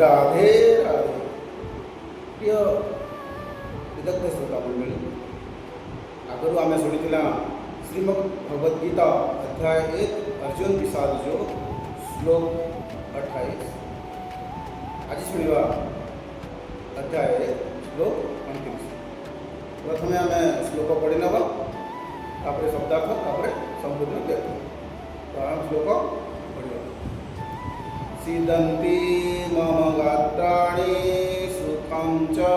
राधे राधे। प्रिय विदग्ध श्रोता मंडली, आगु आम शुणीला श्रीमद्भगवद्गीता अध्याय 1 अर्जुन विषाद जो श्लोक 28। आज शुणा अध्याय 1 श्लोक 29। प्रथम आम श्लोक पढ़ी नवा, शब्दार्थ, संपूर्ण व्याख्या। तो आम श्लोक पढ़ा। सीदन्ति मम गात्राणि सुखं च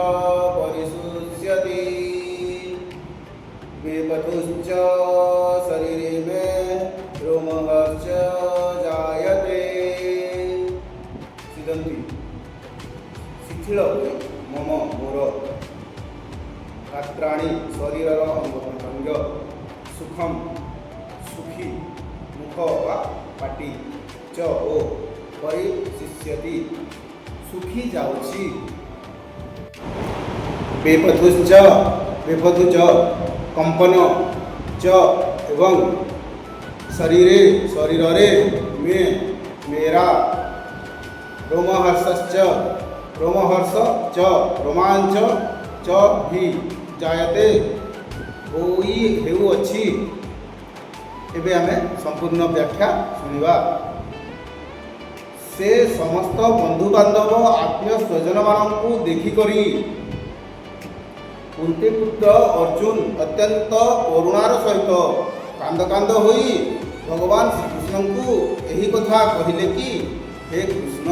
परिशुष्यति वेपथुश्च शरीरे मे रोमहर्ष जायते। सीदन्ति शिथिल हुए मम मोर गात्राणि शरीर अंग प्रत्यंग सुखम सुखी मुख वा पाटी च ओ परिशिष्यति सुखी जाउछि। बेपथुश्च बेपथुच कंपन च एवं शरीरे शरीरे में मेरा रोमहर्षश्च रोमहर्ष च रोमांच च भी जायते होई हेउअछि। एबे आमे संपूर्ण व्याख्या सुनिबा। से समस्त बंधु बांधव आत्मीय स्वजन मानू देखिकरी कुंती पुत्र अर्जुन अत्यंत करुणार सहित कांद कांद होई भगवान श्रीकृष्ण को यही कथा कहले कि हे कृष्ण,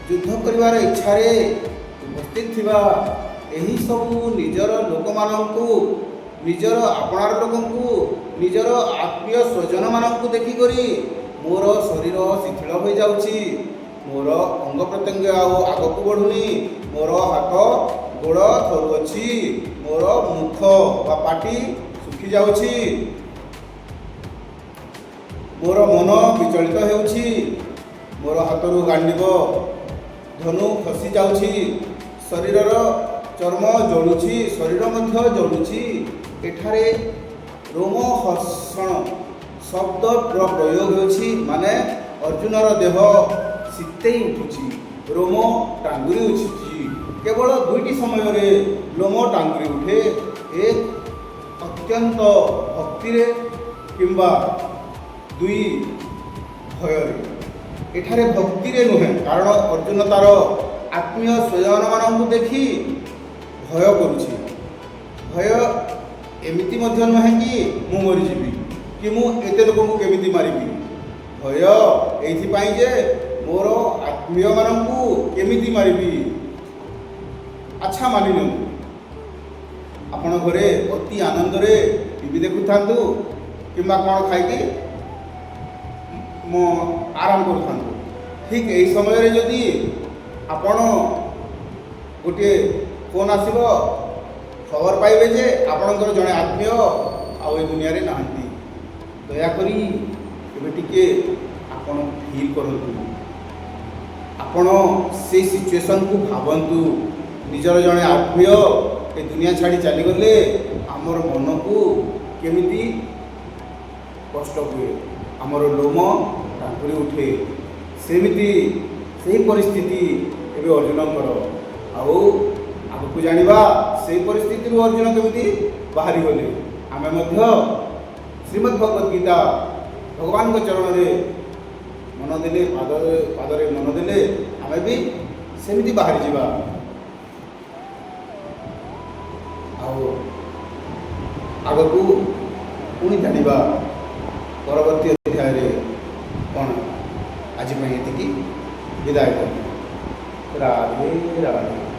युद्ध करिवार इच्छा रे उपस्थित थिबा एही सब निजर लोक मानू निजर आपणार लोकंकु निजर आत्मीय स्वजन मानू देखिकरी मोर शरीर शिथिल हो जाउछि, मोर अंग प्रत्यंग आगक बढ़ुनी, मोर हाथ गोड़ थरुअछि, मोर मुख वा पाटी सुखी जाउछि, मोर मन विचलित हेउछि, मोर हाथरू गांडीब धनु खसी जाउछि, शरीरर चर्म जळुछि, शरीर मध्य जळुछि। एठारे रोमहर्षण शब्द प्रयोग होछि, माने अर्जुनर देह शीतई उठुछि, रोम टांगुरी उठुछि। केवल दुईटी समय रे लोम टांगुरी उठे, एक अत्यंत भक्ति रे किंबा दुई भय रे। एठारे भक्ति रे नुहे, कारण अर्जुन तार आत्मीय स्वजन मानू देखि भय करुछि। भय एमिति मध्य नुहे कि मु मरीजिबि कि मु एते लोक को केमिति मारिबि। भय एइथिपाई जे मोर आत्मीय मानू केमिति मारिबि। अच्छा मानिनु आपण घरे अति आनंद रे टीवी देखुथांतु किंबा कौन खाइकी मो आराम करुथांतु। ठीक यही समय रे जदि आपण गोटे फोन आसीबो खबर पाइबे जे आपणकर जड़े आत्मीय आउ ए दुनिया रे नाहंती। दयाकरी एबे टिके आपण फील करंतु, आपण से सिचुएशन को भावंतु। निजर जड़े आत्मीय ए दुनिया छाड़ी चली गले आमर मन को केमिति कष्ट हुए, आमर लोम टांकुरी उठे। सेमिति सही परिस्थिति एबे अर्जुनकर। आउ आगु जानिबा से परिस्थिति अर्जुन केमिति बाहरी गले। आमे मध्य श्रीमद्भगवद्गीता भगवान के चरण में मन देले पादरे मन देले आमे भी सेमिति बाहरी जीवा। आगकू पुणी जानिबा परवर्ती अध्याय रे कौन। आज एति विदाय। राधे राधे।